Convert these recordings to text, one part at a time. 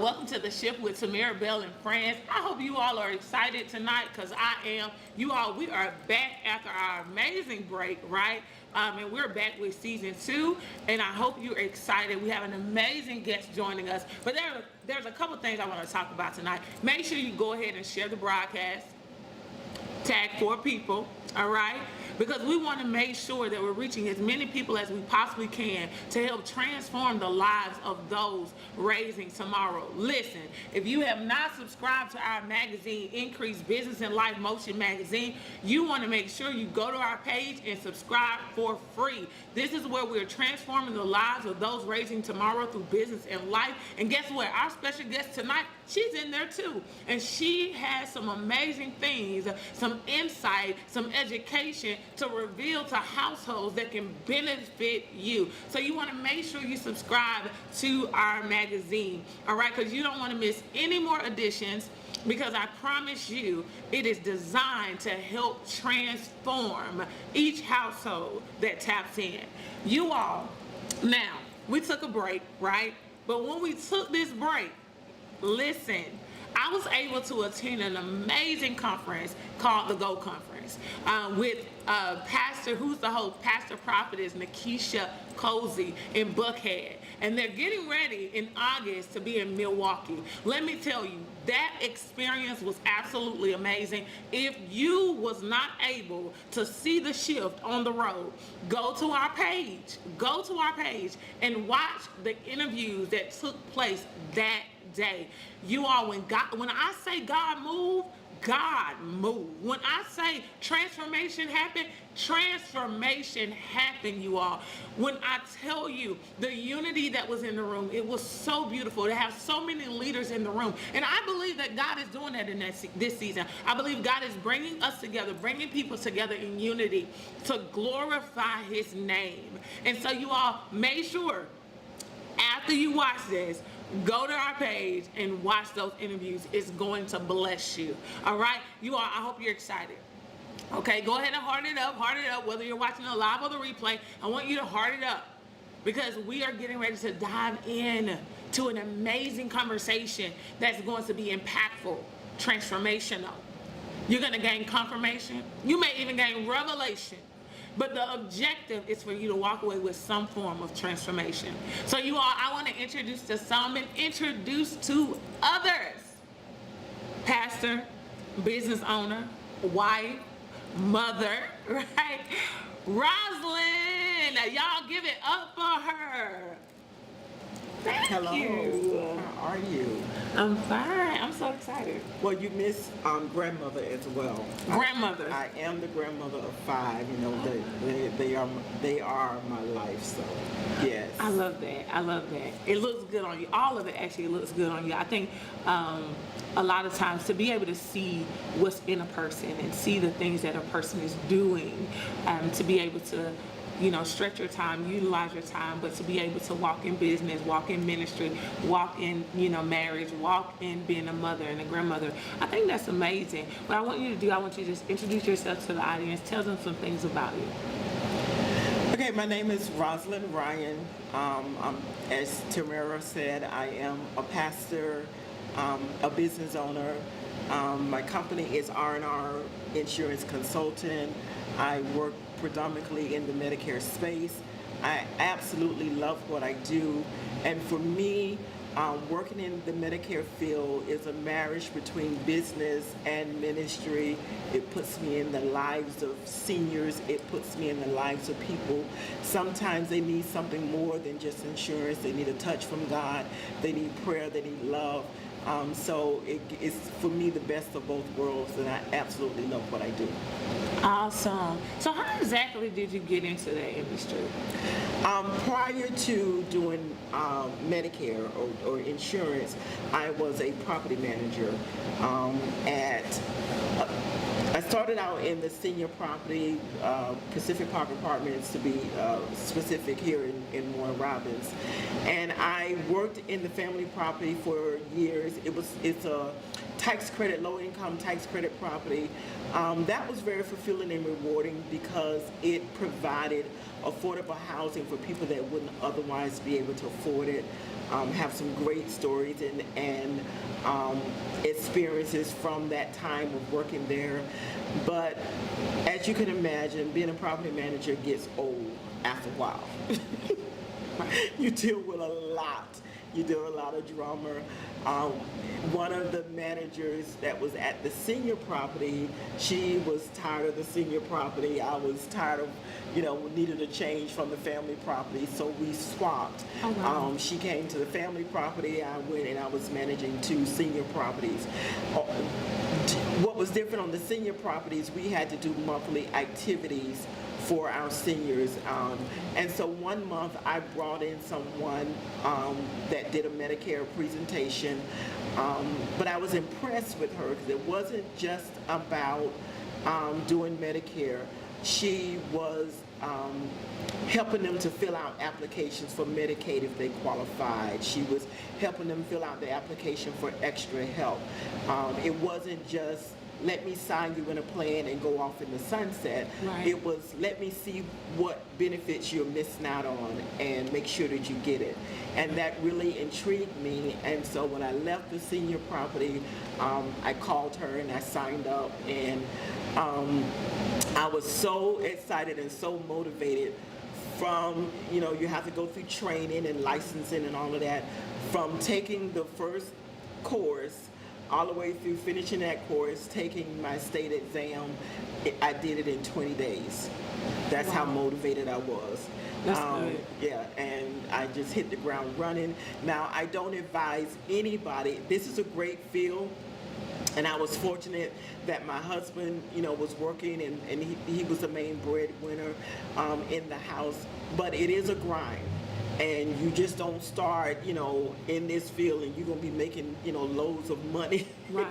Welcome to the Shift with Tamara Bell and friends. I hope you all are excited tonight because I am. You all, we are back after our amazing break, right? And we're back with season 2, and I hope you're excited. We have an amazing guest joining us, but there's a couple things I want to talk about tonight. Make sure you go ahead and share the broadcast. Tag 4 people, all right? Because we want to make sure that we're reaching as many people as we possibly can to help transform the lives of those raising tomorrow. Listen, if you have not subscribed to our magazine, Increase Business and Life Motion Magazine, you want to make sure you go to our page and subscribe for free. This is where we're transforming the lives of those raising tomorrow through business and life. And guess what? Our special guest tonight, she's in there too. And she has some amazing things, some insight, some education to reveal to households that can benefit you. So you want to make sure you subscribe to our magazine, all right? Because you don't want to miss any more editions, because I promise you it is designed to help transform each household that taps in. You all, now, we took a break, right? But when we took this break, listen, I was able to attend an amazing conference called the Go Conference with Pastor, who's the host, Pastor Prophetess Nikisha Cozy in Buckhead. And they're getting ready in August to be in Milwaukee. Let me tell you, that experience was absolutely amazing. If you was not able to see the shift on the road, go to our page and watch the interviews that took place that day. You all, when I say God moved, God moved. When I say transformation happened, you all. When I tell you the unity that was in the room, it was so beautiful to have so many leaders in the room. And I believe that God is doing that in this season. I believe God is bringing us together, bringing people together in unity to glorify his name. And so you all, make sure after you watch this, go to our page and watch those interviews. It's going to bless you. All right? You all, I hope you're excited. Okay, go ahead and heart it up, whether you're watching it live or the replay. I want you to heart it up because we are getting ready to dive in to an amazing conversation that's going to be impactful, transformational. You're going to gain confirmation. You may even gain revelation. But the objective is for you to walk away with some form of transformation. So you all, I want to introduce to some and introduce to others. Pastor, business owner, wife, mother, right? Rosalind, y'all give it up for her. Thank you. How are you? I'm fine. I'm so excited. Well, you miss grandmother as well. Grandmother. I am the grandmother of 5. You know, they are my life. So, yes. I love that. It looks good on you. All of it actually looks good on you. I think a lot of times to be able to see what's in a person and see the things that a person is doing, to be able to stretch your time, utilize your time, but to be able to walk in business, walk in ministry, walk in, marriage, walk in being a mother and a grandmother. I think that's amazing. What I want you to do, I want you to just introduce yourself to the audience, tell them some things about you. Okay, my name is Rosalind Ryan. As Tamara said, I am a pastor, a business owner. My company is R&R Insurance Consultant. I work predominantly in the Medicare space. I absolutely love what I do, and for me, working in the Medicare field is a marriage between business and ministry. It puts me in the lives of seniors. It puts me in the lives of people. Sometimes they need something more than just insurance. They need a touch from God. They need prayer. They need love. So it's for me the best of both worlds, and I absolutely love what I do. Awesome. So how exactly did you get into that industry? Prior to doing Medicare or insurance, I was a property manager I started out in the senior property, Pacific Park Apartments to be specific, here in Warner Robins. And I worked in the family property for years. It's a tax credit, low income tax credit property. That was very fulfilling and rewarding because it provided affordable housing for people that wouldn't otherwise be able to afford it. Have some great stories and experiences from that time of working there. But as you can imagine, being a property manager gets old after a while. You deal with a lot. You deal with a lot of drama. One of the managers that was at the senior property, she was tired of the senior property. I was tired of, needed a change from the family property, so we swapped. Oh, wow. She came to the family property. I went and I was managing 2 senior properties. What was different on the senior properties, we had to do monthly activities for our seniors. And so one month I brought in someone that did a Medicare presentation, but I was impressed with her because it wasn't just about doing Medicare. She was helping them to fill out applications for Medicaid if they qualified. She was helping them fill out the application for extra help. It wasn't just let me sign you in a plan and go off in the sunset. Right. It was let me see what benefits you're missing out on and make sure that you get it. And that really intrigued me. And so when I left the senior property, I called her and I signed up, and I was so excited and so motivated from, you have to go through training and licensing and all of that, from taking the first course all the way through finishing that course, taking my state exam. I did it in 20 days. That's how motivated I was. That's good. Yeah, and I just hit the ground running. Now, I don't advise anybody. This is a great field, and I was fortunate that my husband, was working, and he was the main breadwinner in the house. But it is a grind. And you just don't start, in this field and you're going to be making, loads of money. Right.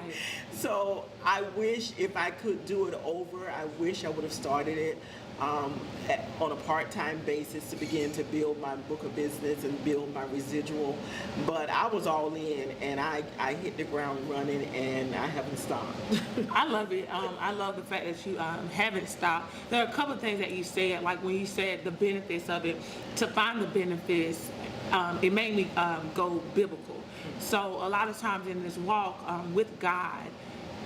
So I wish if I could do it over, I wish I would have started it on a part-time basis to begin to build my book of business and build my residual. But I was all in, and I hit the ground running, and I haven't stopped. I love it. I love the fact that you haven't stopped. There are a couple of things that you said, like when you said the benefits of it. To find the benefits, it made me go biblical. So a lot of times in this walk with God,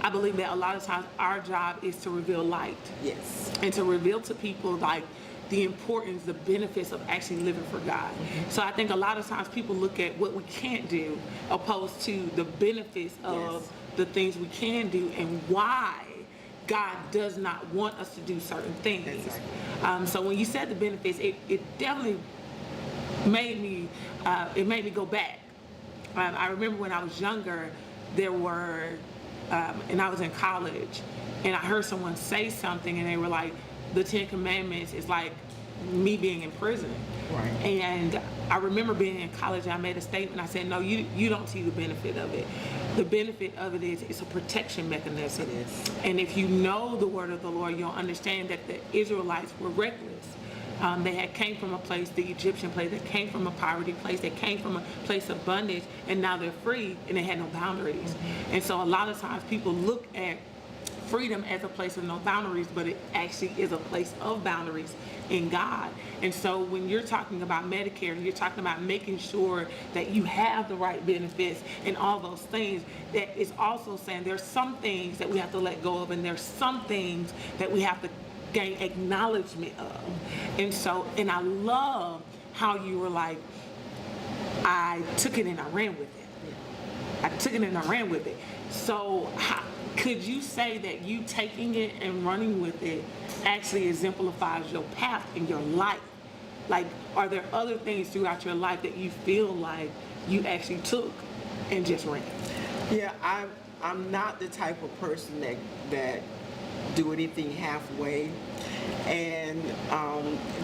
I believe that a lot of times our job is to reveal light. Yes. And to reveal to people like the importance, the benefits of actually living for God. Mm-hmm. So I think a lot of times people look at what we can't do opposed to the benefits of the things we can do and why God does not want us to do certain things. Exactly. So when you said the benefits, it definitely made me go back. I remember when I was younger, there were and I was in college, and I heard someone say something, and they were like, the 10 Commandments is like me being in prison. Right. And I remember being in college, and I made a statement. I said, no, you don't see the benefit of it. The benefit of it is it's a protection mechanism. It is. And if you know the word of the Lord, you'll understand that the Israelites were reckless. They had came from a place, the Egyptian place, they came from a poverty place, they came from a place of bondage, and now they're free and they had no boundaries. Mm-hmm. And so a lot of times people look at freedom as a place of no boundaries, but it actually is a place of boundaries in God. And so when you're talking about Medicare, you're talking about making sure that you have the right benefits and all those things, that is also saying there's some things that we have to let go of, and there's some things that we have to gain acknowledgement of. And so, and I love how you were like, I took it and I ran with it. I took it and I ran with it. So could you say that you taking it and running with it actually exemplifies your path in your life? Like, are there other things throughout your life that you feel like you actually took and just ran? Yeah, I'm not the type of person that do anything halfway. And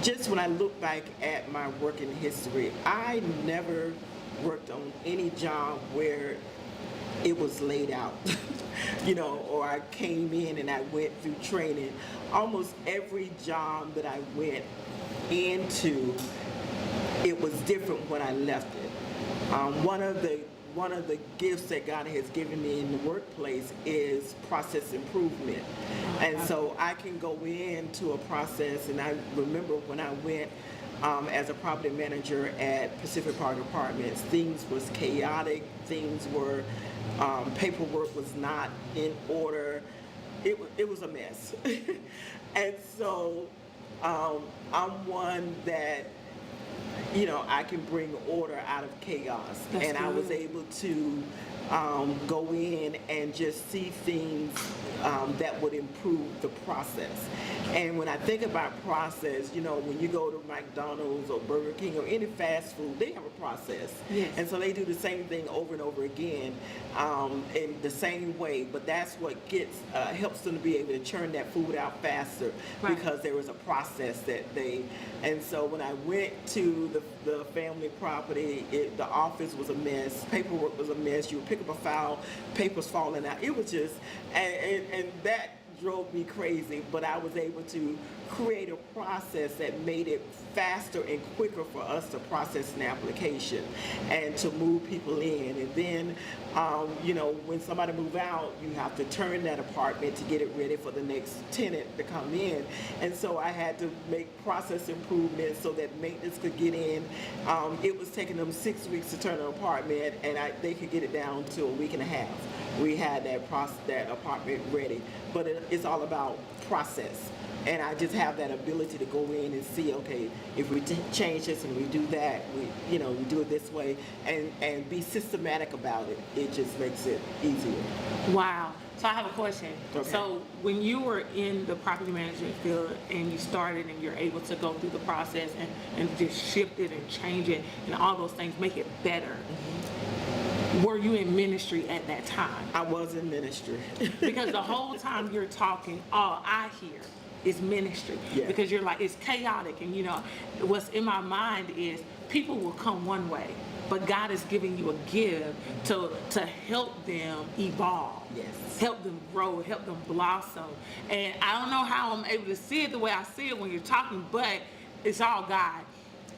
just when I look back at my working history, I never worked on any job where it was laid out, or I came in and I went through training. Almost every job that I went into, it was different when I left it. One of the one of the gifts that God has given me in the workplace is process improvement. And so I can go into a process, and I remember when I went as a property manager at Pacific Park Apartments, things was chaotic, things were, paperwork was not in order. It was a mess. And so I'm one that, you know, I can bring order out of chaos. That's and I was good. able to go in and just see things that would improve the process. And when I think about process, you know, when you go to McDonald's or Burger King or any fast food, they have a process. Yes. And so they do the same thing over and over again in the same way. But that's what helps them to be able to churn that food out faster, Right. because there was a process that they. And so when I went to the family property, the office was a mess, paperwork was a mess. You would pick up a file, papers falling out. It was just, and that drove me crazy, but I was able to create a process that made it faster and quicker for us to process an application and to move people in. And then, you know, when somebody move out, you have to turn that apartment to get it ready for the next tenant to come in. And so I had to make process improvements so that maintenance could get in. It was taking them 6 weeks to turn an apartment, and they could get it down to a week and a half. We had that apartment ready, but it's all about process. And I just have that ability to go in and see, okay, if we change this and we do that, we do it this way, and be systematic about it. It just makes it easier. Wow. So I have a question. Okay. So when you were in the property management field and you started and you're able to go through the process and just shift it and change it and all those things, make it better, were you in ministry at that time? I was in ministry. Because the whole time you're talking, all I hear is ministry. Yeah. Because you're like, it's chaotic. And you know, what's in my mind is people will come one way, but God is giving you a gift to help them evolve. Yes. Help them grow, help them blossom. And I don't know how I'm able to see it the way I see it when you're talking, but it's all God.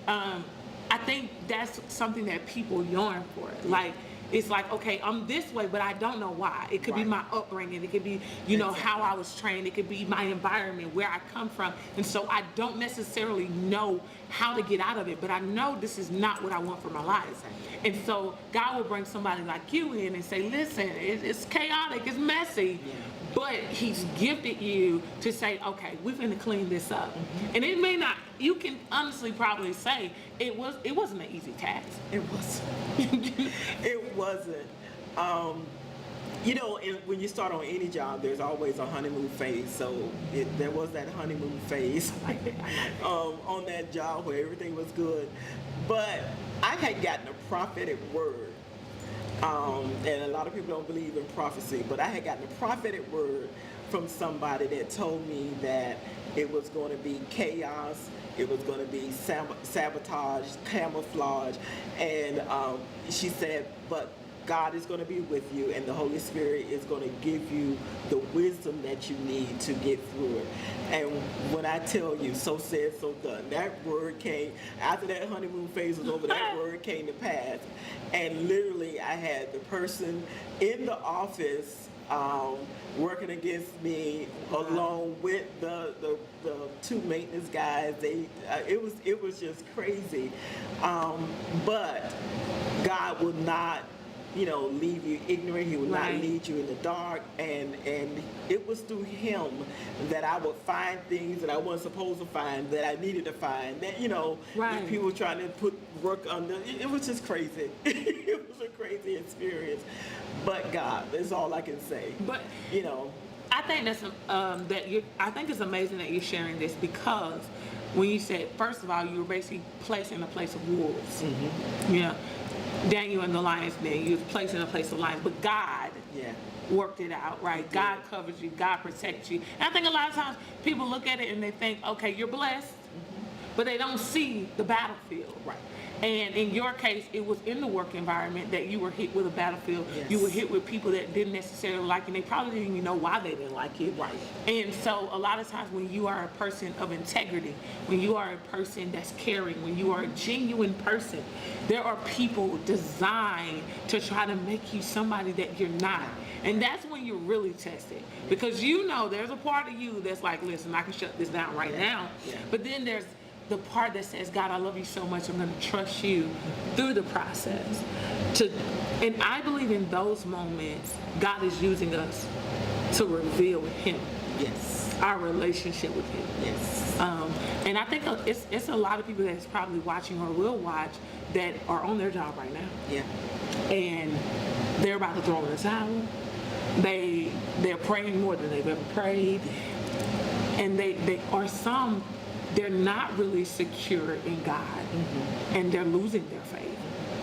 I think that's something that people yearn for. Like, it's like, okay, I'm this way, but I don't know why. It could be Right. my upbringing. It could be, you know, Exactly. how I was trained. It could be my environment, where I come from. And so I don't necessarily know how to get out of it, but I know this is not what I want for my life. And so God will bring somebody like you in and say, listen, it's chaotic, it's messy. Yeah. But he's gifted you to say, okay, we're going to clean this up. And it may not, you can honestly probably say it wasn't an easy task. It was. It wasn't. You know, when you start on any job, there's always a honeymoon phase. So there was that honeymoon phase on that job where everything was good. But I had gotten a prophetic word. And a lot of people don't believe in prophecy, but I had gotten a prophetic word from somebody that told me that it was going to be chaos, it was going to be sabotage, camouflage, and she said, but God is going to be with you, and the Holy Spirit is going to give you the wisdom that you need to get through it. And when I tell you, so said, so done, that word came, after that honeymoon phase was over, that word came to pass. And literally, I had the person in the office working against me, along with the two maintenance guys. It was just crazy. But God will not, you know, leave you ignorant. He will Right. not lead you in the dark. And it was through him that I would find things that I wasn't supposed to find, that I needed to find. That, you know, Right. people trying to put work under. It was just crazy. It was a crazy experience. But God, that's all I can say. But You know, I think that's I think it's amazing that you're sharing this, because when you said, first of all, you were basically placed in a place of wolves. Mm-hmm. You know, Daniel in the lion's den, you was placed in a place of lions, but God yeah. worked it out, right? God covers you, God protects you. And I think a lot of times people look at it and they think, okay, you're blessed, but they don't see the battlefield. Right. And in your case, it was in the work environment that you were hit with a battlefield. Yes. You were hit with people that didn't necessarily like you. They probably didn't even know why they didn't like you. Right. And so a lot of times when you are a person of integrity, when you are a person that's caring, when you are a genuine person, there are people designed to try to make you somebody that you're not. And that's when you're really tested. Because you know there's a part of you that's like, listen, I can shut this down right now. Yeah. But then there's the part that says, God, I love you so much, I'm going to trust you through the process. And I believe in those moments, God is using us to reveal Him. Yes. Our relationship with Him. Yes. And I think it's a lot of people that's probably watching or will watch that are on their job right now. Yeah. And they're about to throw in the towel. They're praying more than they've ever prayed. And they're not really secure in God, and they're losing their faith.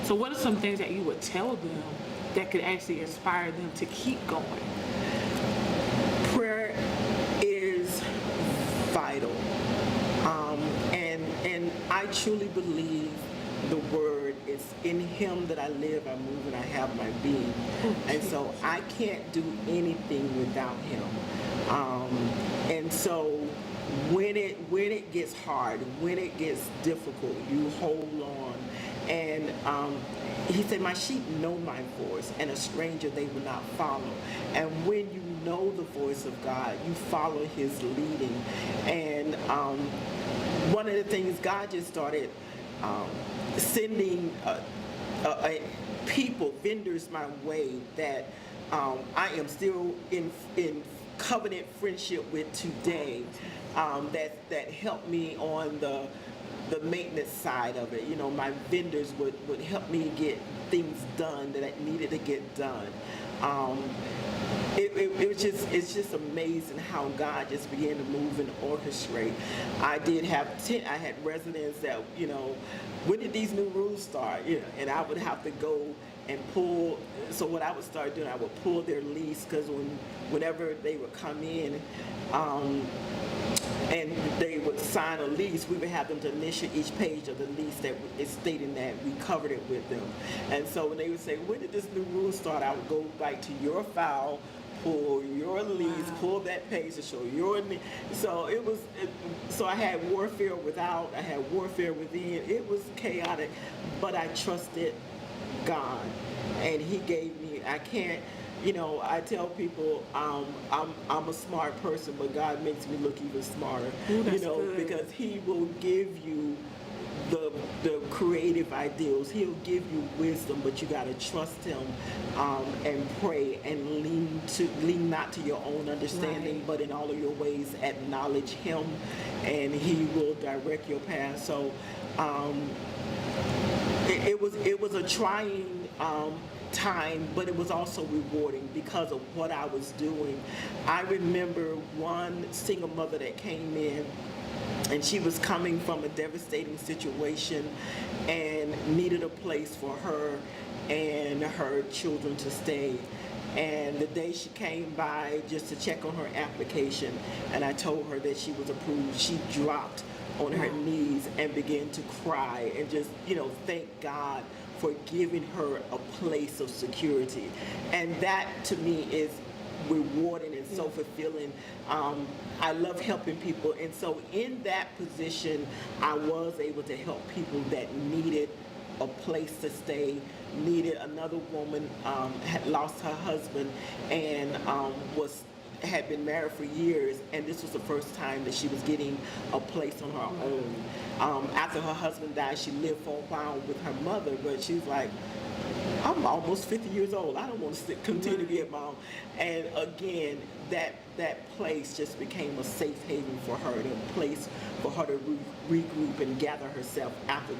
So what are some things that you would tell them that could actually inspire them to keep going? Prayer is vital. And I truly believe the word is in Him that I live, I move, and I have my being. And so I can't do anything without Him. And so when it gets hard, when it gets difficult, you hold on. And He said, my sheep know my voice, and a stranger they will not follow. And when you know the voice of God, you follow His leading. And one of the things, God just started sending people, vendors my way that I am still in covenant friendship with today, that helped me on the maintenance side of it. You know, my vendors would help me get things done that I needed to get done. It's just amazing how God just began to move and orchestrate. I had residents that, you know, when did these new rules start? You know, and I would have to go and pull. So what I would start doing, I would pull their lease, because whenever they would come in, and they would sign a lease, we would have them to initial each page of the lease that is stating that we covered it with them. And so when they would say, when did this new rule start? I would go back to your file, pull your lease, pull that page to show your name. So so I had warfare without, I had warfare within. It was chaotic, but I trusted God, and He gave me. I can't. You know, I tell people I'm a smart person, but God makes me look even smarter. Ooh, that's you know, good. because He will give you the creative ideals. He'll give you wisdom, but you got to trust Him and pray and lean not to your own understanding, Right. but in all of your ways acknowledge Him, and He will direct your path. So it was a trying time, but it was also rewarding because of what I was doing. I remember one single mother that came in, and she was coming from a devastating situation and needed a place for her and her children to stay. And the day she came by just to check on her application, and I told her that she was approved, she dropped on her knees and began to cry and just, thank God for giving her a place of security. And that to me is rewarding and so fulfilling. I love helping people, and so in that position I was able to help people that needed a place to stay. Needed another woman had lost her husband and had been married for years, and this was the first time that she was getting a place on her own. After her husband died, she lived for a while with her mother, but she was like, I'm almost 50 years old. I don't want to continue to be at my own. And again, that place just became a safe haven for her, a place for her to regroup and gather herself after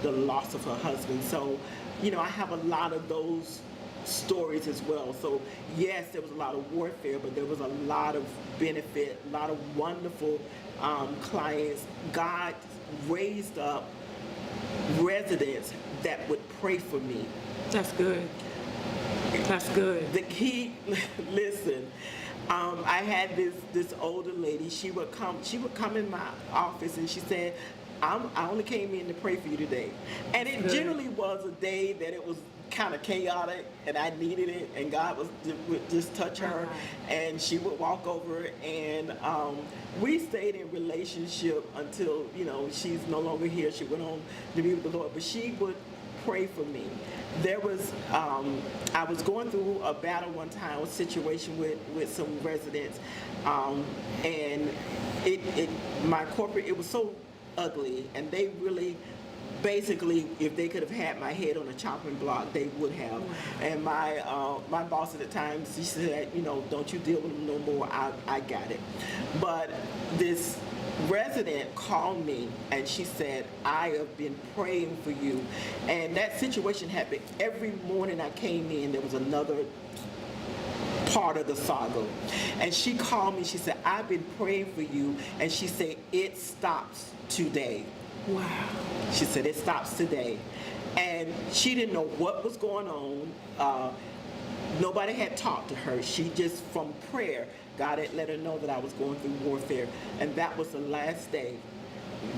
the loss of her husband. So, I have a lot of those stories as well. So yes, there was a lot of warfare, but there was a lot of benefit, a lot of wonderful clients. God raised up residents that would pray for me. That's good. That's good. The key, listen, I had this older lady. She would come in my office, and she said, I only came in to pray for you today. And it Good. generally was a day that it was kind of chaotic and I needed it, and God would just touch her, and she would walk over, and we stayed in relationship until, you know, she's no longer here. She went on to be with the Lord, but she would pray for me. There was, I was going through a battle one time, a situation with some residents, and my corporate, it was so ugly, and they really, basically, if they could have had my head on a chopping block, they would have. And my boss at the time, she said, you know, don't you deal with them no more. I got it. But this resident called me and she said, I have been praying for you. And that situation happened every morning I came in. There was another part of the saga. And she called me. She said, I've been praying for you. And she said, it stops today. Wow. She said, it stops today. And she didn't know what was going on. Nobody had talked to her. She just, from prayer, God had let her know that I was going through warfare. And that was the last day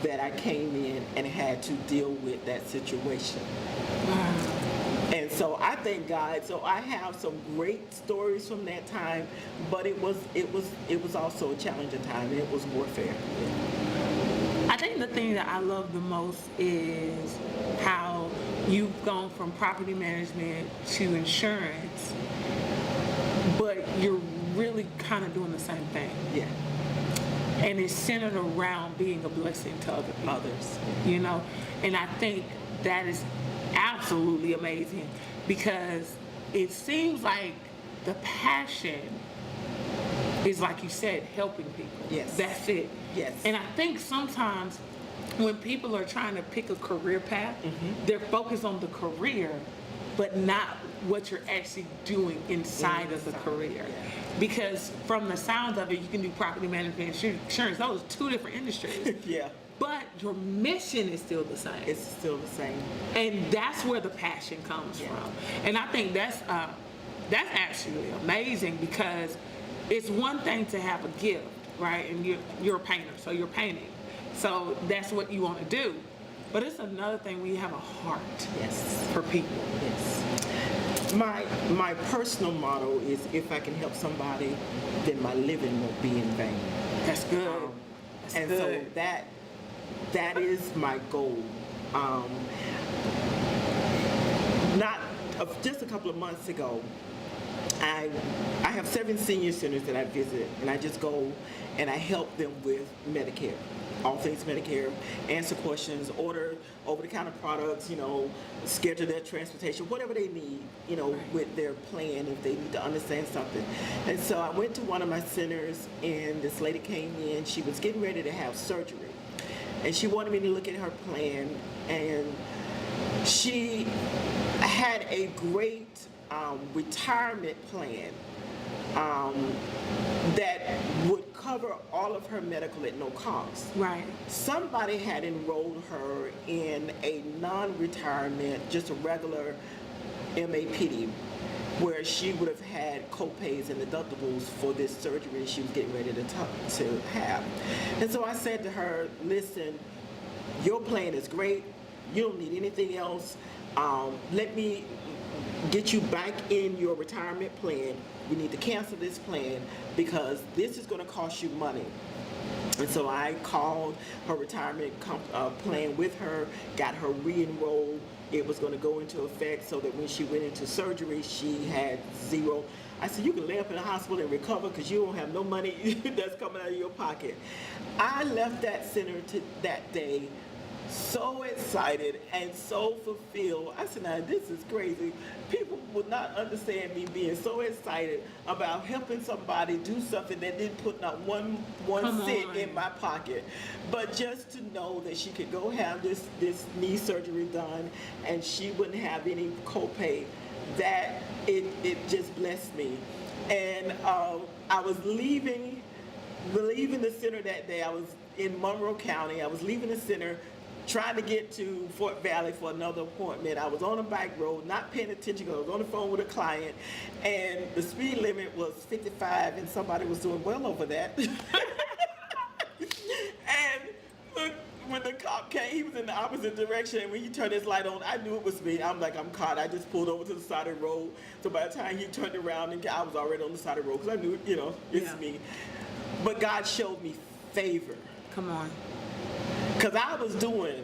that I came in and had to deal with that situation. Wow. And so I thank God. So I have some great stories from that time, but it was also a challenging time. It was warfare. I think the thing that I love the most is how you've gone from property management to insurance, but you're really kind of doing the same thing. Yeah. And it's centered around being a blessing to other people. Others. You know, and I think that is absolutely amazing, because it seems like the passion is, like you said, helping people. Yes. That's it. Yes. And I think sometimes when people are trying to pick a career path, they're focused on the career, but not what you're actually doing inside of the career. Yeah. Because from the sound of it, you can do property management and insurance. Those are two different industries. Yeah. But your mission is still the same. It's still the same. And that's where the passion comes from. And I think that's actually amazing, because it's one thing to have a gift, right? And you're a painter, so you're painting. So that's what you want to do. But it's another thing when you have a heart Yes. for people. Yes. My personal motto is, if I can help somebody, then my living won't be in vain. That's good. That's And good. so that is my goal. Just a couple of months ago, I have 7 senior centers that I visit, and I just go and I help them with Medicare, all things Medicare, answer questions, order over-the-counter products, you know, schedule their transportation, whatever they need, you know, with their plan, if they need to understand something. And so I went to one of my centers, and this lady came in. She was getting ready to have surgery, and she wanted me to look at her plan, and she had a great retirement plan that would cover all of her medical at no cost. Right. Somebody had enrolled her in a non-retirement, just a regular MAPD, where she would have had co-pays and deductibles for this surgery she was getting ready to have. And so I said to her, listen, your plan is great. You don't need anything else. Let me get you back in your retirement plan. We need to cancel this plan because this is going to cost you money. And so I called her retirement plan with her, got her re-enrolled. It was going to go into effect so that when she went into surgery, she had zero. I said, you can lay up in the hospital and recover because you don't have no money that's coming out of your pocket. I left that center that day so excited and so fulfilled. I said, now this is crazy. People would not understand me being so excited about helping somebody do something that didn't put not one cent in my pocket. But just to know that she could go have this knee surgery done and she wouldn't have any copay, that it just blessed me. And I was leaving the center that day. I was in Monroe County. I was leaving the center, trying to get to Fort Valley for another appointment. I was on a back road, not paying attention because I was on the phone with a client, and the speed limit was 55, and somebody was doing well over that. And look, when the cop came the opposite direction. And when he turned his light on, I knew it was me. I'm like, I'm caught. I just pulled over to the side of the road. So by the time he turned around, and I was already on the side of the road because I knew, it's Yeah. me. But God showed me favor. Come on. Because I was doing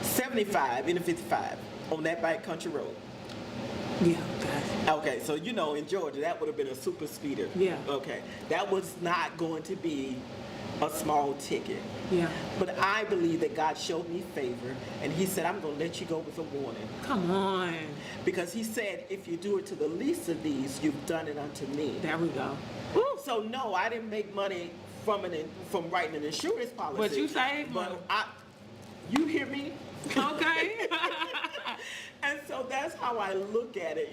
75 in the 55 on that back country road. Yeah, guys. Okay, so in Georgia, that would have been a super speeder. Yeah. Okay, that was not going to be a small ticket. Yeah. But I believe that God showed me favor, and He said, I'm going to let you go with a warning. Come on. Because He said, if you do it to the least of these, you've done it unto me. There we go. Woo! So no, I didn't make money from writing an insurance policy. But you saved money. But you hear me? Okay. And so that's how I look at it.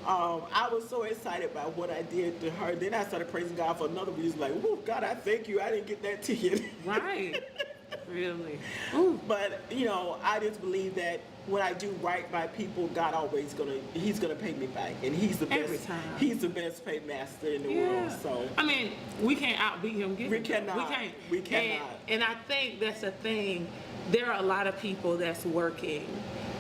I was so excited by what I did to her. Then I started praising God for another reason. Like, oh God, I thank you. I didn't get that ticket. Right. Really. Ooh. But I just believe that when I do right by people, God always He's gonna pay me back, and He's the best. Every time. He's the best paid master in the Yeah. world. So I mean, we can't outbeat him. We cannot. We can't. We cannot. And I think that's the thing. There are a lot of people that's working,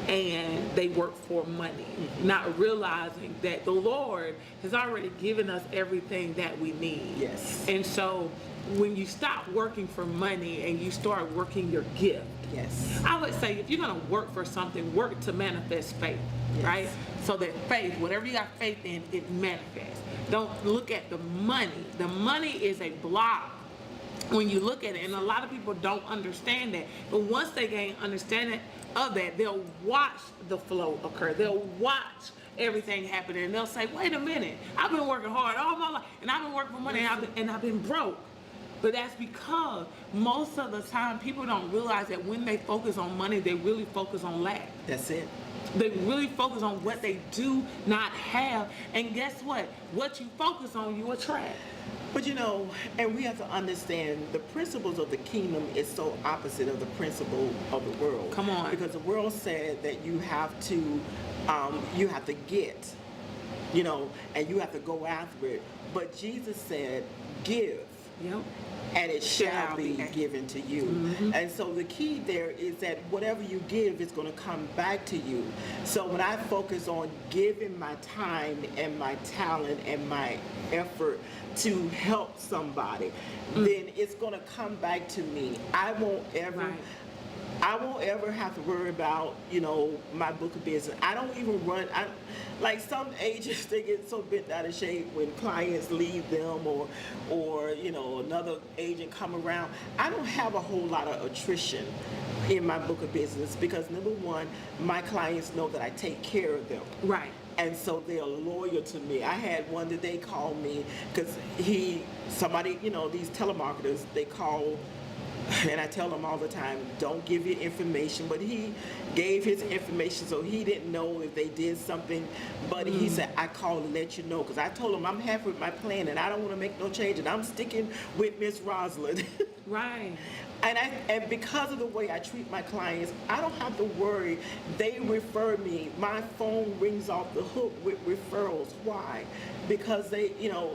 and they work for money, not realizing that the Lord has already given us everything that we need. Yes. And so when you stop working for money and you start working your gift, yes. I would say if you're going to work for something, work to manifest faith, Yes. right? So that faith, whatever you got faith in, it manifests. Don't look at the money. The money is a block when you look at it, and a lot of people don't understand that. But once they gain understanding of that, they'll watch the flow occur. They'll watch everything happen, and they'll say, wait a minute, I've been working hard all my life, and I've been working for money, and I've been broke. But that's because most of the time people don't realize that when they focus on money, they really focus on lack. That's it. They really focus on what they do not have. And guess what? What you focus on, you attract. But and we have to understand the principles of the kingdom is so opposite of the principle of the world. Come on. Because the world said that you have to get, and you have to go after it. But Jesus said, give. Yep. And it shall be given to you. Mm-hmm. And so the key there is that whatever you give is going to come back to you. So when I focus on giving my time and my talent and my effort to help somebody, then it's going to come back to me. I won't ever have to worry about, my book of business. I don't even run. Like some agents, they get so bent out of shape when clients leave them or another agent come around. I don't have a whole lot of attrition in my book of business because number one, my clients know that I take care of them. Right. And so they're loyal to me. I had one that they called me because these telemarketers, they call. And I tell them all the time, don't give your information. But he gave his information, so he didn't know if they did something. But he said, I called to let you know. Because I told him I'm happy with my plan, and I don't want to make no change. And I'm sticking with Miss Rosalind. Right. And because of the way I treat my clients, I don't have to worry. They refer me. My phone rings off the hook with referrals. Why? Because they,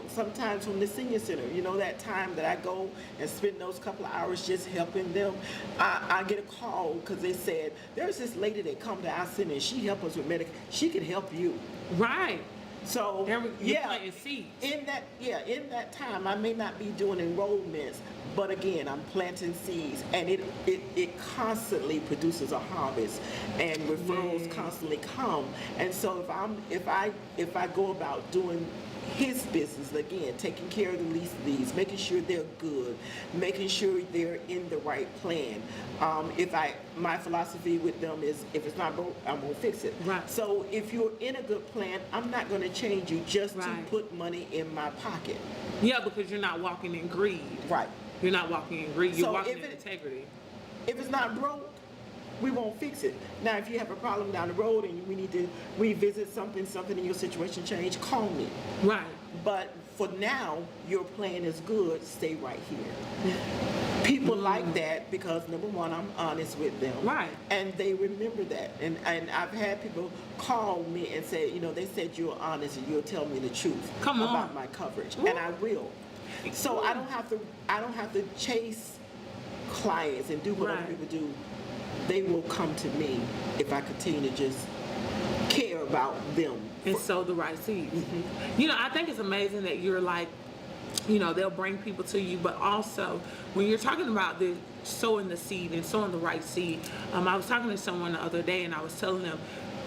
sometimes from the senior center, that time that I go and spend those couple of hours just helping them, I get a call because they said, there's this lady that come to our center and she help us with Medicare. She can help you. Right. So planting seeds. in that time, I may not be doing enrollments, but again, I'm planting seeds, and it constantly produces a harvest, and referrals constantly come. And so if I go about doing his business, again, taking care of the least of these, making sure they're good, making sure they're in the right plan. My philosophy with them is, if it's not broke, I'm gonna fix it. Right. So if you're in a good plan, I'm not gonna change you just to Right. put money in my pocket. Yeah, because you're not walking in greed. Right. You're not walking in greed. You're So walking if in integrity. If it's not broke, we won't fix it. Now, if you have a problem down the road and we need to revisit something in your situation change, call me. Right. But for now, your plan is good. Stay right here. People like that because, number one, I'm honest with them. Right. And they remember that. And I've had people call me and say, they said you're honest and you'll tell me the truth Come on. about my coverage. Ooh. And I will. So I don't have to chase clients and do what other Right. people do they will come to me if I continue to just care about them. And sow the right seeds. You know, I think it's amazing that you're like, you know, they'll bring people to you, but also when you're talking about the sowing the seed and sowing the right seed, I was talking to someone the other day and I was telling them,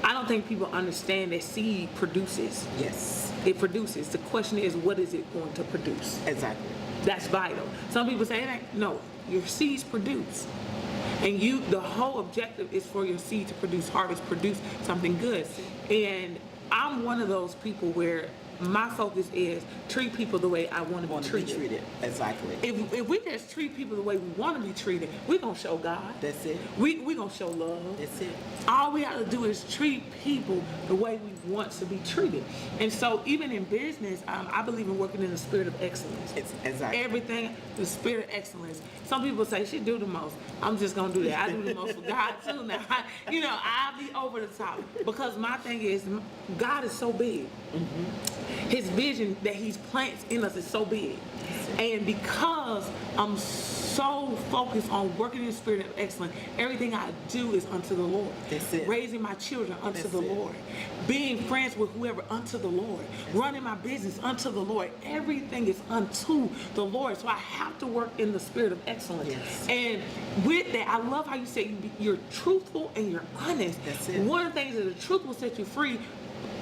I don't think people understand that seed produces. Yes, It produces. The question is, what is it going to produce? exactly. That's vital. Some people say, no, your seeds produce. And the whole objective is for your seed to produce harvest, produce something good. And I'm one of those people where my focus is treat people the way I want to be treated. Exactly. If we just treat people the way we want to be treated, we're going to show God. That's it. We're going to show love. That's it. All we have to do is treat people the way we want to be treated. And so even in business, I believe in working in the spirit of excellence. Exactly. Everything, the spirit of excellence. Some people say she do the most. I'm just going to do that. I do the most for God too now. I'll be over the top. Because my thing is, God is so big. His vision that he's plants in us is so big. And because I'm so focused on working in the spirit of excellence, everything I do is unto the Lord. That's it. Raising my children unto That's the it. Lord. Being friends with whoever unto the Lord. Running my business unto the Lord. Everything is unto the Lord. So I have to work in the spirit of excellence. Yes. And with that, I love how you say you're truthful and you're honest. That's it. One of the things is the truth will set you free,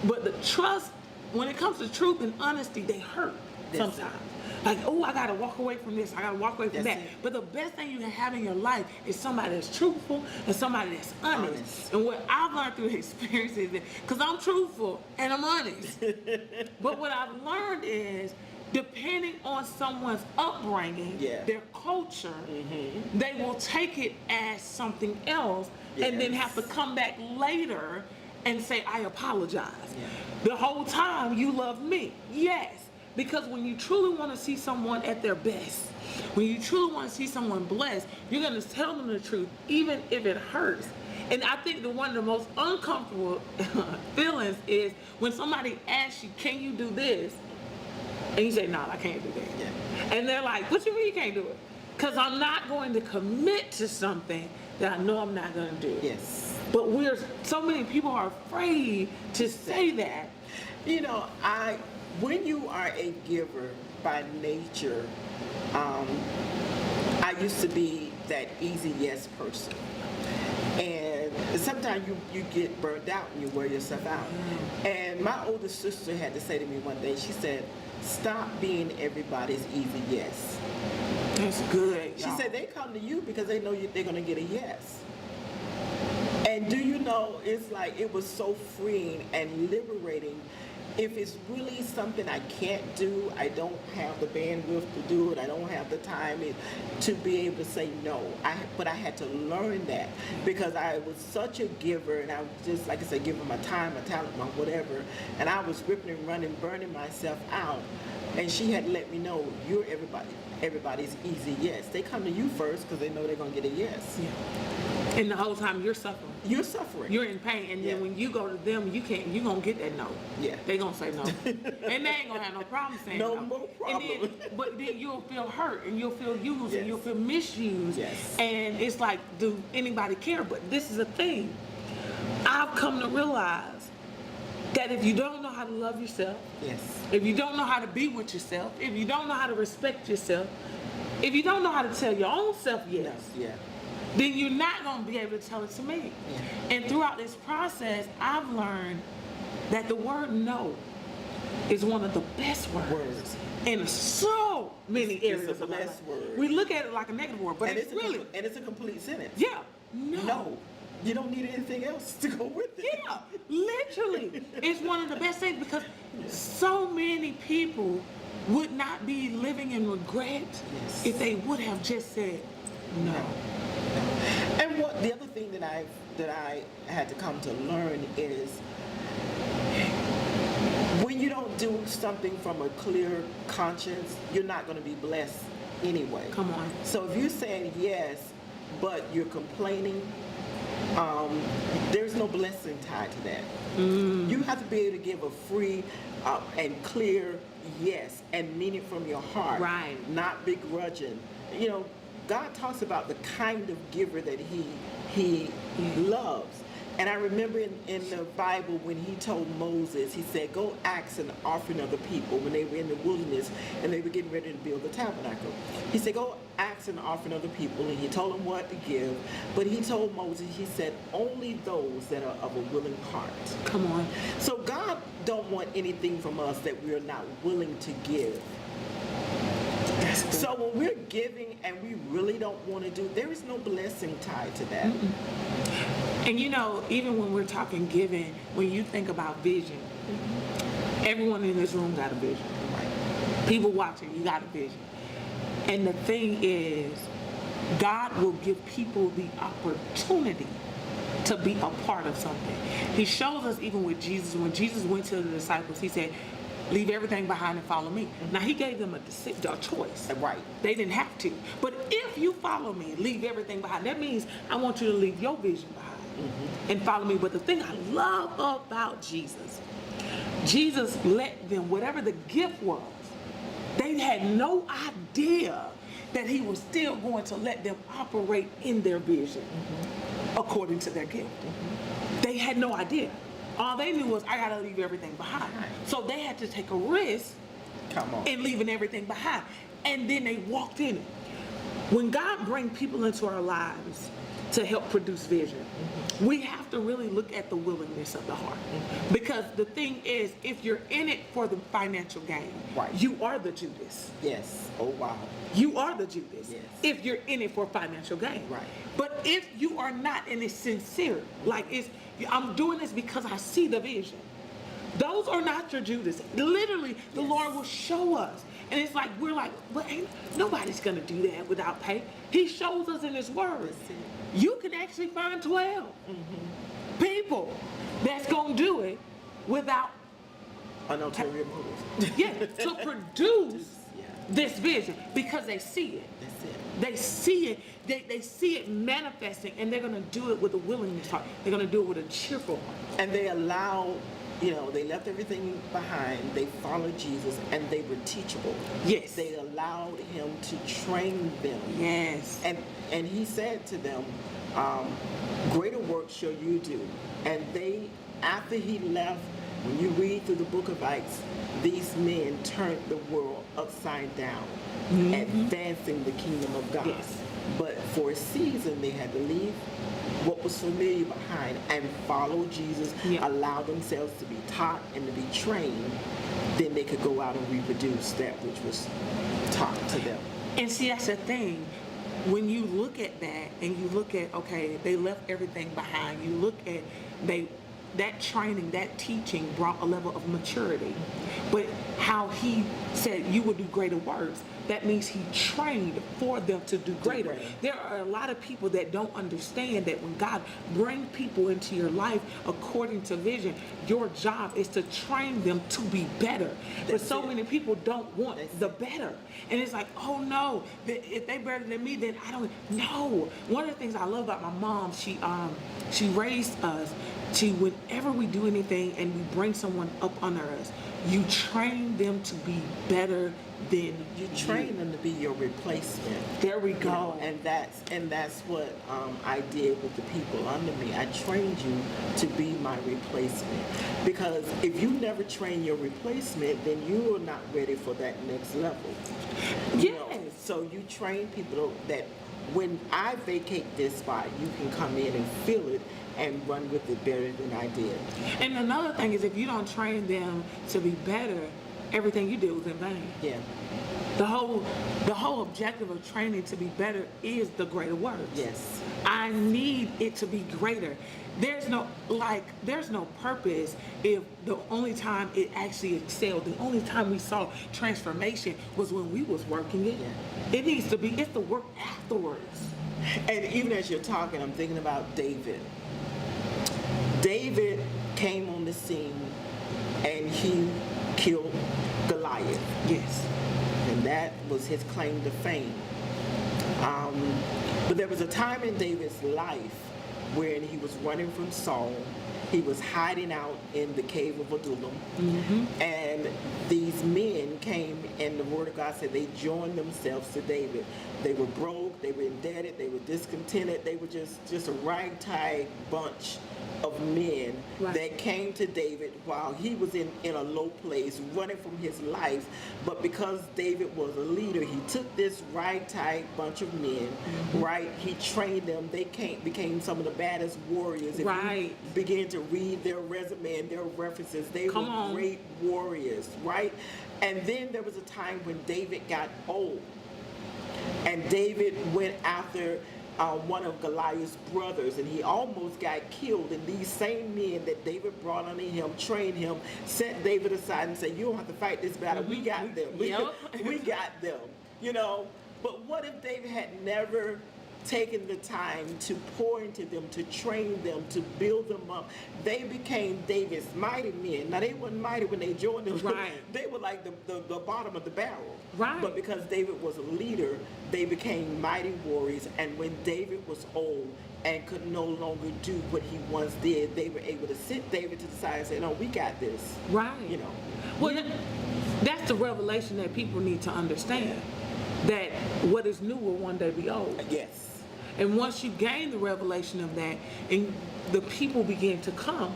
but the trust, when it comes to truth and honesty, they hurt That's sometimes. Like, oh, I gotta walk away from this, I gotta walk away from That's that. it. But the best thing you can have in your life is somebody that's truthful and somebody that's honest. Honest. And what I've learned through experience is that, because I'm truthful and I'm honest. But what I've learned is, depending on someone's upbringing, Yeah. their culture, they will take it as something else and then Yes. have to come back later and say, I apologize. Yeah. The whole time you love me. Yes. Because when you truly want to see someone at their best, when you truly want to see someone blessed, you're going to tell them the truth, even if it hurts. And I think one of the most uncomfortable feelings is when somebody asks you, can you do this? And you say, no, I can't do that. Yeah. And they're like, what you mean you can't do it? Because I'm not going to commit to something that I know I'm not going to do. Yes. But so many people are afraid to say that. You know, when you are a giver by nature, I used to be that easy yes person. And sometimes you get burned out and you wear yourself out. And my older sister had to say to me one day, she said, stop being everybody's easy yes. That's good. She said they come to you because they know they're going to get a yes. And do you know, it's like it was so freeing and liberating. If it's really something I can't do, I don't have the bandwidth to do it, I don't have the time to be able to say no. But I had to learn that because I was such a giver, and I was just, like I said, giving my time, my talent, my whatever, and I was ripping and running, burning myself out. And she had let me know, you're everybody's easy yes. They come to you first because they know they're going to get a yes. Yeah. And the whole time you're suffering. You're suffering. You're in pain. And Yeah. then when you go to them, you're going to get that no. Yeah. They're going to say no. And they ain't going to have no problem saying no. No more problem. And but then you'll feel hurt and you'll feel used Yes. and you'll feel misused. Yes. And it's like, do anybody care? But this is a thing. I've come to realize that if you don't know how to love yourself, Yes. if you don't know how to be with yourself, if you don't know how to respect yourself, if you don't know how to tell your own self yes, Yeah. then you're not going to be able to tell it to me. Yeah. And throughout this process, I've learned that the word no is one of the best words in so many It's areas a of our life. blessed word. We look at it like a negative word, but And it's really, it's a complete sentence. yeah, no. No. You don't need anything else to go with it. Yeah, literally. It's one of the best things because so many people would not be living in regret Yes. if they would have just said no. And the other thing that I had to come to learn is when you don't do something from a clear conscience, you're not going to be blessed anyway. Come on. So if you're saying yes, but you're complaining, there's no blessing tied to that. You have to be able to give a free and clear yes and mean it from your heart. Right. Not begrudging. You know, God talks about the kind of giver that he loves. And I remember in the Bible when he told Moses, he said, go ask an offering of the people when they were in the wilderness and they were getting ready to build the tabernacle. He said, go ask an offering of the people, and he told them what to give. But he told Moses, he said, only those that are of a willing heart. Come on. So God don't want anything from us that we are not willing to give. So when we're giving and we really don't want to do, there is no blessing tied to that. And you know, even when we're talking giving, when you think about vision, everyone in this room got a vision. Right. People watching, you got a vision. And the thing is, God will give people the opportunity to be a part of something. He shows us even with Jesus, when Jesus went to the disciples, he said, leave everything behind and follow me. Now he gave them a choice. Right. They didn't have to. But if you follow me, leave everything behind. That means I want you to leave your vision behind and follow me. But the thing I love about Jesus let them, whatever the gift was, they had no idea that he was still going to let them operate in their vision according to their gift. They had no idea. All they knew was, I got to leave everything behind. So they had to take a risk in leaving everything behind. And then they walked in it. When God brings people into our lives to help produce vision, we have to really look at the willingness of the heart. Because the thing is, if you're in it for the financial gain, you are the Judas. Yes. Oh, wow. You are the Judas. Yes. If you're in it for financial gain. Right. But if you are not, and it's sincere, like I'm doing this because I see the vision. Those are not your Judas. Literally, the Lord will show us. And it's like, we're like, but ain't nobody's going to do that without pay. He shows us in his word. You can actually find 12 people that's going to do it without an ulterior motive. to produce this vision, because they see it. That's it. They see it. They see it manifesting, and they're going to do it with a willingness heart. They're going to do it with a cheerful heart. And they allow, they left everything behind. They followed Jesus, and they were teachable. Yes. They allowed him to train them. Yes. And he said to them, greater work shall you do. And they, after he left, when you read through the book of Acts, these men turned the world upside down, advancing the kingdom of God. Yes. But for a season, they had to leave what was familiar behind and follow Jesus, allow themselves to be taught and to be trained. Then they could go out and reproduce that which was taught to them. And see, that's the thing. When you look at that and you look at, okay, they left everything behind. You look at that training, that teaching brought a level of maturity. But how he said you will do greater works, that means he trained for them to do greater. There are a lot of people that don't understand that when God brings people into your life according to vision, your job is to train them to be better. But so many people don't want the better. And it's like, oh no, if they better than me, then I don't. No. One of the things I love about my mom, she raised us to, whenever we do anything and we bring someone up under us, you train them to be better than you train them to be your replacement. There we go. And that's what I did with the people under me. I trained you to be my replacement, because if you never train your replacement, then you are not ready for that next level. Yes. So you train people that when I vacate this spot, you can come in and fill it and run with it better than I did. And another thing is, if you don't train them to be better, everything you did was in vain. Yeah. The whole objective of training to be better is the greater works. Yes. I need it to be greater. There's no purpose if the only time it actually excelled, the only time we saw transformation was when we was working it. Yeah. It needs to be, it's the work afterwards. And even as you're talking, I'm thinking about David. David came on the scene and he killed Goliath. Yes. And that was his claim to fame. But there was a time in David's life when he was running from Saul, He was hiding out in the cave of Adullam. Mm-hmm. And these men came, and the word of God said they joined themselves to David. They were broke, they were indebted, they were discontented, they were just a ragtag bunch of men Right. that came to David while he was in a low place, running from his life. But because David was a leader, he took this ragtag bunch of men, right? He trained them. They became some of the baddest warriors. If you Right. begin to read their resume and their references, they Come were on. great warriors, right? And then there was a time when David got old. And David went after one of Goliath's brothers, and he almost got killed. And these same men that David brought under him, trained him, set David aside and said, "You don't have to fight this battle. We got them. Yep. We got them." You know. But what if David had never taken the time to pour into them, to train them, to build them up? They became David's mighty men. Now, they weren't mighty when they joined them. Right. They were like the bottom of the barrel. Right. But because David was a leader, they became mighty warriors. And when David was old and could no longer do what he once did, they were able to sit David to the side and say, "No, we got this." Right. You know. Well, that's the revelation that people need to understand. That what is new will one day be old. Yes. And once you gain the revelation of that and the people begin to come,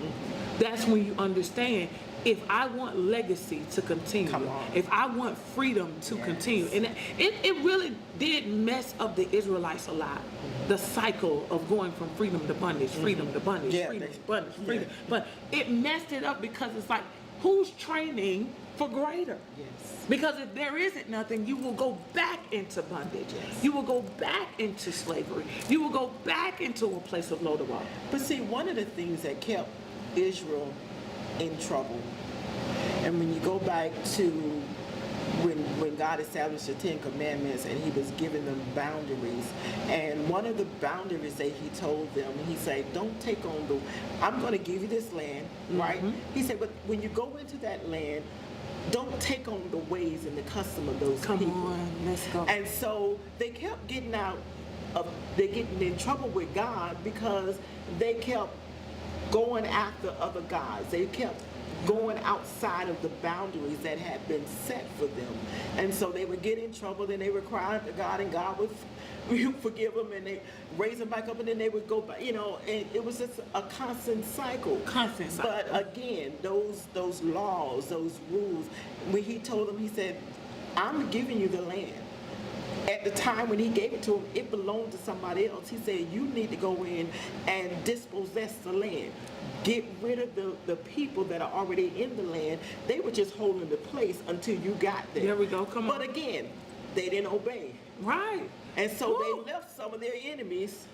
that's when you understand, if I want legacy to continue, Come on. if I want freedom to Yes. continue. And it really did mess up the Israelites a lot. The cycle of going from freedom to bondage, freedom to bondage, Yeah, freedom they- to bondage, freedom. yeah. But it messed it up because it's like, who's training for greater? Yes. Because if there isn't nothing, you will go back into bondage. Yes. You will go back into slavery. You will go back into a place of Lodabar. But see, one of the things that kept Israel in trouble, and when you go back to when God established the Ten Commandments and he was giving them boundaries, and one of the boundaries that he told them, he said, "Don't take on I'm going to give you this land," right? He said, "But when you go into that land, don't take on the ways and the custom of those Come people." on, let's go. And so they kept getting they're getting in trouble with God because they kept going after other gods. They kept going outside of the boundaries that had been set for them. And so they would get in trouble, and they would cry to God, and God would forgive them, and they raise them back up, and then they would go back, and it was just a constant cycle. Constant cycle. But again, those laws, those rules, when he told them, he said, "I'm giving you the land." At the time when he gave it to him, it belonged to somebody else. He said, "You need to go in and dispossess the land. Get rid of the people that are already in the land. They were just holding the place until you got there." There we go, come on. But again, they didn't obey. Right. And so Woo. they left some of their enemies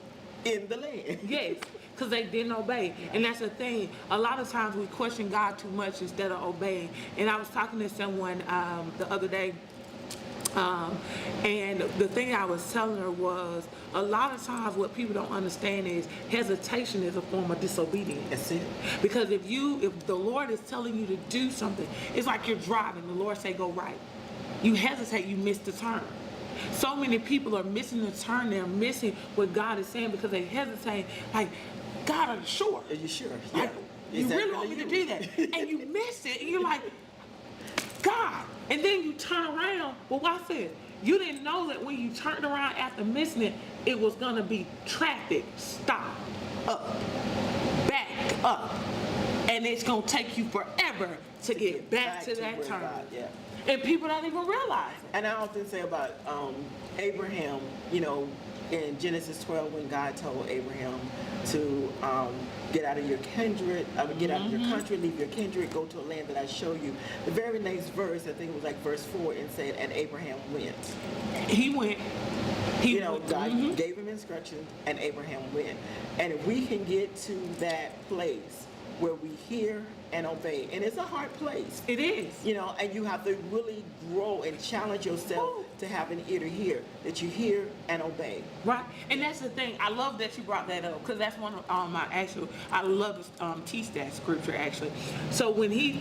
in the land. Yes, because they didn't obey. And that's the thing. A lot of times we question God too much instead of obeying. And I was talking to someone the other day, and the thing I was telling her was, a lot of times what people don't understand is hesitation is a form of disobedience. That's it. Because if the Lord is telling you to do something, it's like you're driving, the Lord say go right. You hesitate, you miss the turn. So many people are missing the turn, they're missing what God is saying because they hesitate, like, God, are you sure? Are you sure? Like, Yeah. you Is that really want me to you? do that? And you miss it, and you're like, God. And then you turn around. Well, watch this. You didn't know that when you turned around after missing it, it was going to be traffic, stop, up, back up. And it's going to take you forever to get back to that where turn. God, yeah. And people don't even realize it. And I often say about Abraham, in Genesis 12, when God told Abraham to get out of your kindred, get out of your country, leave your kindred, go to a land that I show you. The very next verse, I think it was like verse 4, and said, "And Abraham went." He went. He went. God gave him instructions, and Abraham went. And if we can get to that place where we hear and obey, and it's a hard place. It is. And you have to really grow and challenge yourself Woo. to have an ear to hear, that you hear and obey. Right, and that's the thing. I love that you brought that up because that's one of my actual. I love to teach that scripture actually. So when he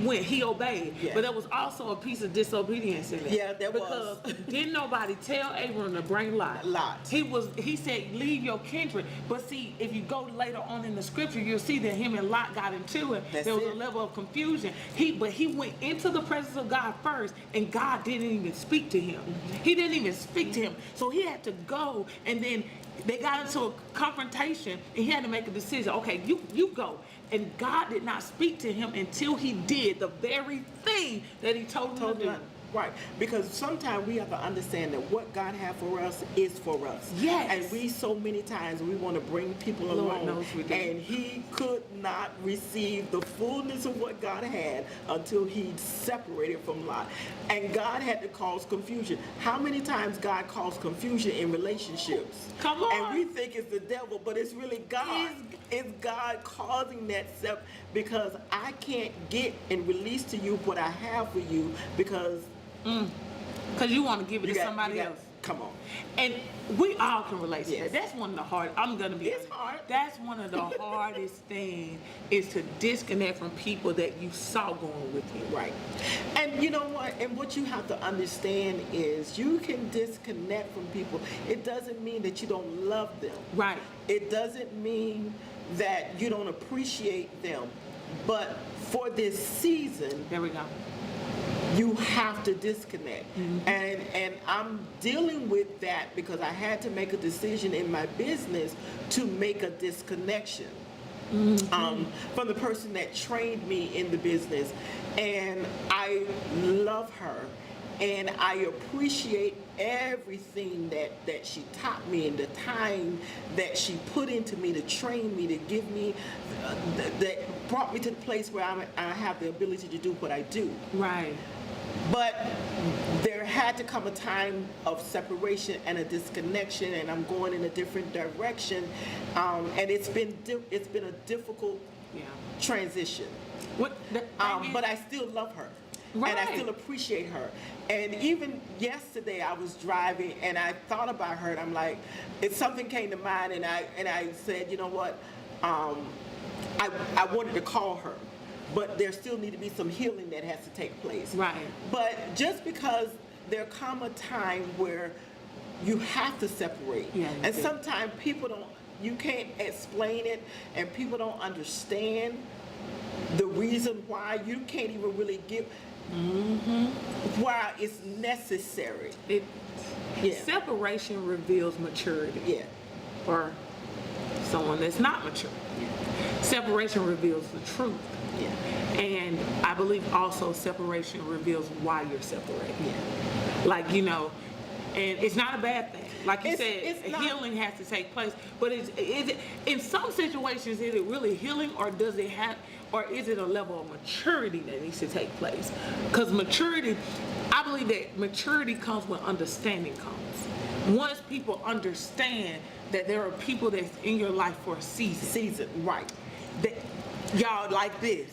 went, he obeyed, Yeah. but there was also a piece of disobedience in it. Yeah, there was. Because didn't nobody tell Abram to bring Lot? Lot. He said leave your kindred. But see, if you go later on in the scripture, you'll see that him and Lot got into it. That's there was it. a level of confusion. But he went into the presence of God first, and God didn't even speak to him. He didn't even speak to him. So he had to go, and then they got into a confrontation, and he had to make a decision. Okay, you go. And God did not speak to him until he did the very thing that he told him to do. Right, because sometimes we have to understand that what God has for us is for us. Yes. And we so many times we want to bring people Lord along, knows we do. and he could not receive the fullness of what God had until he separated from Lot. And God had to cause confusion. How many times God caused confusion in relationships? Come on. And we think it's the devil, but it's really God. It's God causing that because I can't get and release to you what I have for you because Because you want to give it to somebody else. Come on. And we all can relate to Yes. that. That's one of the hard. I'm gonna be. It's honest. hard. That's one of the hardest things is to disconnect from people that you saw going with you. Right. And you know what? And what you have to understand is you can disconnect from people. It doesn't mean that you don't love them. Right. It doesn't mean that you don't appreciate them. But for this season, There we go. you have to disconnect. And I'm dealing with that because I had to make a decision in my business to make a disconnection from the person that trained me in the business. And I love her and I appreciate everything that she taught me and the time that she put into me to train me, to give me, that brought me to the place where I have the ability to do what I do. Right. But there had to come a time of separation and a disconnection, and I'm going in a different direction, and it's been a difficult Yeah. transition. What? The thing is- But I still love her, and Right. I still appreciate her. And even yesterday, I was driving and I thought about her, and I'm like, something came to mind, and I said, you know what, I wanted to call her. But there still need to be some healing that has to take place. Right. But just because there come a time where you have to separate. Yeah, you and do. sometimes you can't explain it, and people don't understand the reason why. You can't even really give why it's necessary. Yeah. Separation reveals maturity. Yeah. Or someone that's not mature. Separation reveals the truth. Yeah. And I believe also separation reveals why you're separated. Yeah. Like, and it's not a bad thing. Like you It's said, not. healing has to take place. But is it in some situations, is it really healing, or is it a level of maturity that needs to take place? Because maturity, I believe that maturity comes when understanding comes. Once people understand that there are people that's in your life for a season, Right. that y'all like this,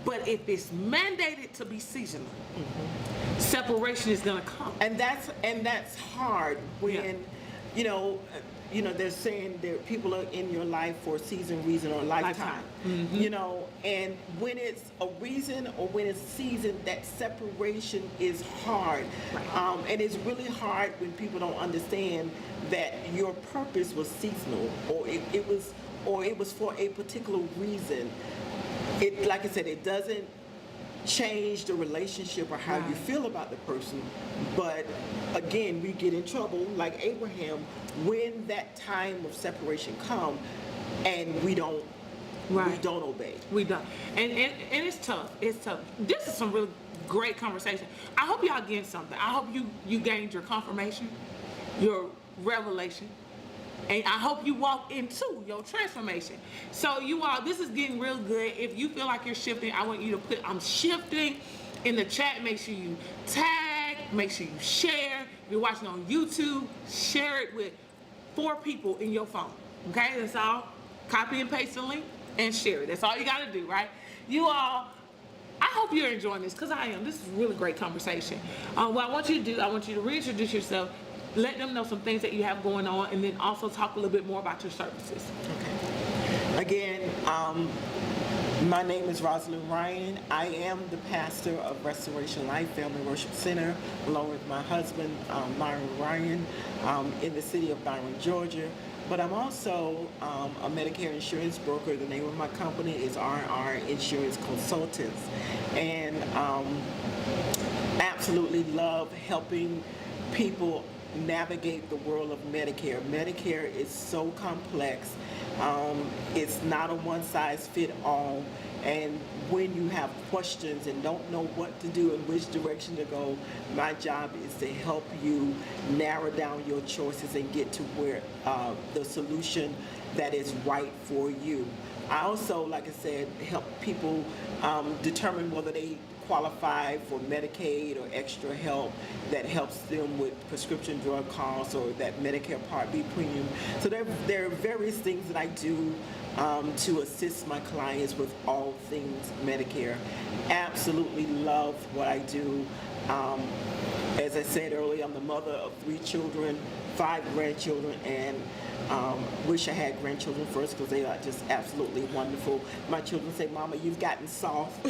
but if it's mandated to be seasonal, separation is gonna come. And that's hard when they're saying that people are in your life for a season, reason, or lifetime. And when it's a reason or when it's season, that separation is hard. Right. And it's really hard when people don't understand that your purpose was seasonal, or it was for a particular reason. It, like I said, it doesn't change the relationship or how you Right. feel about the person. But again, we get in trouble like Abraham when that time of separation come and we don't obey. We don't. And it's tough. It's tough. This is some really great conversation. I hope y'all getting something. I hope you gained your confirmation, your revelation. And I hope you walk into your transformation. So you all, this is getting real good. If you feel like you're shifting, I want you to put I'm shifting in the chat. Make sure you tag, make sure you share. If you're watching on YouTube, share it with 4 people in your phone. Okay, that's all. Copy and paste the link and share it. That's all you gotta do, right? You all, I hope you're enjoying this because I am. This is a really great conversation. What I want you to do, I want you to reintroduce yourself, let them know some things that you have going on, and then also talk a little bit more about your services. Okay. Again, my name is Rosalind Ryan. I am the pastor of Restoration Life Family Worship Center, along with my husband, Myron Ryan, in the city of Byron, Georgia. But I'm also a Medicare insurance broker. The name of my company is R&R Insurance Consultants. And absolutely love helping people navigate the world of Medicare. Medicare is so complex. It's not a one-size-fit-all. And when you have questions and don't know what to do and which direction to go, my job is to help you narrow down your choices and get to where the solution that is right for you. I also, like I said, help people determine whether they qualify for Medicaid or extra help that helps them with prescription drug costs or that Medicare Part B premium. So there are various things that I do to assist my clients with all things Medicare. Absolutely love what I do. As I said earlier, I'm the mother of 3 children, 5 grandchildren, and wish I had grandchildren first because they are just absolutely wonderful. My children say, "Mama, you've gotten soft."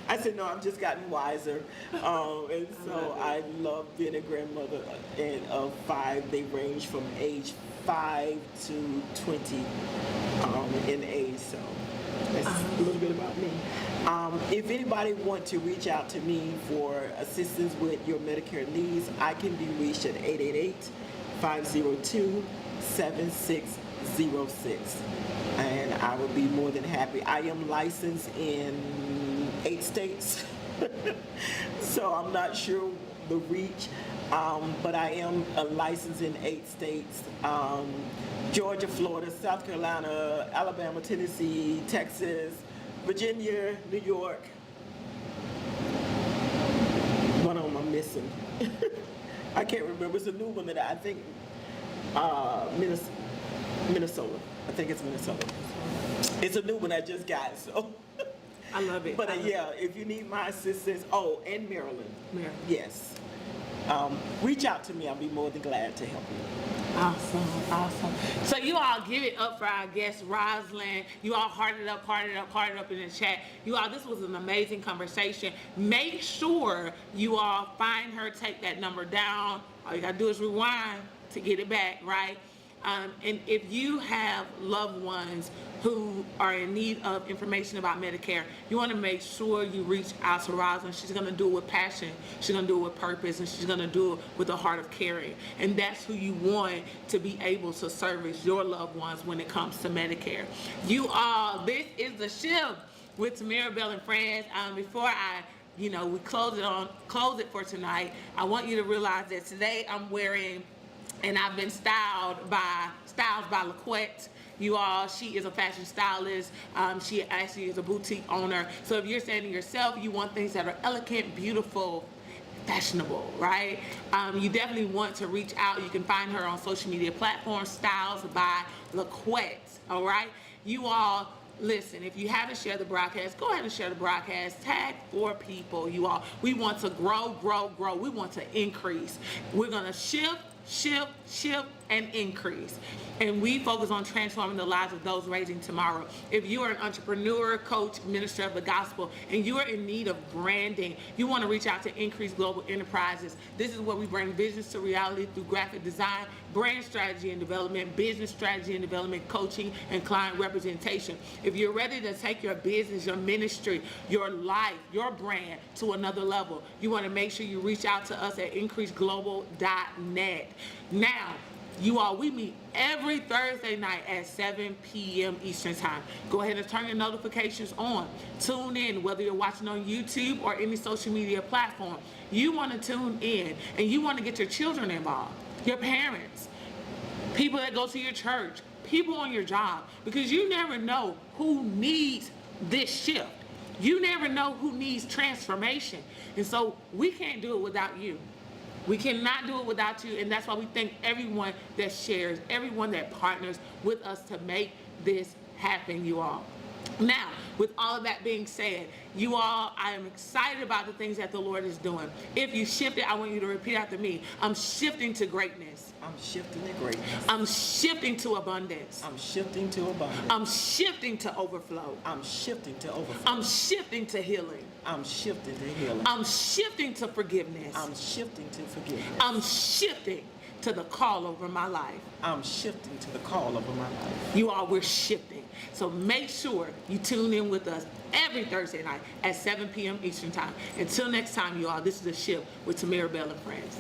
I said, "No, I've just gotten wiser." And so I love being a grandmother and of 5. They range from age 5 to 20 in age. So that's a little bit about me. If anybody wants to reach out to me for assistance with your Medicare needs, I can be reached at 888-502-7606. And I would be more than happy. I am licensed in 8 states, so I'm not sure the reach, but I am licensed in 8 states: Georgia, Florida, South Carolina, Alabama, Tennessee, Texas, Virginia, New York. One of them I'm missing. I can't remember. It's a new one that I think Minnesota. I think it's Minnesota. It's a new one I just got, so. I love it. But yeah, if you need my assistance, and Maryland. Maryland. Yes. Reach out to me. I'll be more than glad to help you. Awesome. So you all give it up for our guest, Rosalind. You all heart it up in the chat. You all, this was an amazing conversation. Make sure you all find her, take that number down. All you gotta do is rewind to get it back, right? And if you have loved ones who are in need of information about Medicare, you want to make sure you reach out to Rosalind. She's going to do it with passion, she's going to do it with purpose, and she's going to do it with a heart of caring. And that's who you want to be able to service your loved ones when it comes to Medicare. You all, this is The Shift with Tamara Bell and friends. Before we close it for tonight, I want you to realize that today I'm wearing, and I've been styled by LaQuette. You all, she is a fashion stylist. She actually is a boutique owner. So if you're saying to yourself, you want things that are elegant, beautiful, fashionable, right? You definitely want to reach out. You can find her on social media platforms, Styles by LaQuette, all right? You all, listen, if you haven't shared the broadcast, go ahead and share the broadcast. Tag 4 people, you all. We want to grow. We want to increase. We're going to shift, and increase. And we focus on transforming the lives of those raising tomorrow. If you are an entrepreneur, coach, minister of the gospel, and you are in need of branding, you want to reach out to Increase Global Enterprises. This is where we bring business to reality through graphic design, brand strategy and development, business strategy and development, coaching, and client representation. If you're ready to take your business, your ministry, your life, your brand to another level, you want to make sure you reach out to us at increaseglobal.net. Now, you all, we meet every Thursday night at 7 p.m. Eastern Time. Go ahead and turn your notifications on. Tune in, whether you're watching on YouTube or any social media platform. You want to tune in, and you want to get your children involved, your parents, people that go to your church, people on your job, because you never know who needs this shift. You never know who needs transformation. And so we can't do it without you. We cannot do it without you, and that's why we thank everyone that shares, everyone that partners with us to make this happen, you all. Now, with all of that being said, you all, I am excited about the things that the Lord is doing. If you shifted, I want you to repeat after me. I'm shifting to greatness. I'm shifting to greatness. I'm shifting to abundance. I'm shifting to abundance. I'm shifting to overflow. I'm shifting to overflow. I'm shifting to healing. I'm shifting to healing. I'm shifting to forgiveness. I'm shifting to forgiveness. I'm shifting to the call over my life. I'm shifting to the call over my life. You all, we're shifting. So make sure you tune in with us every Thursday night at 7 p.m. Eastern Time. Until next time, you all, this is The Shift with Tamara Bell and Friends.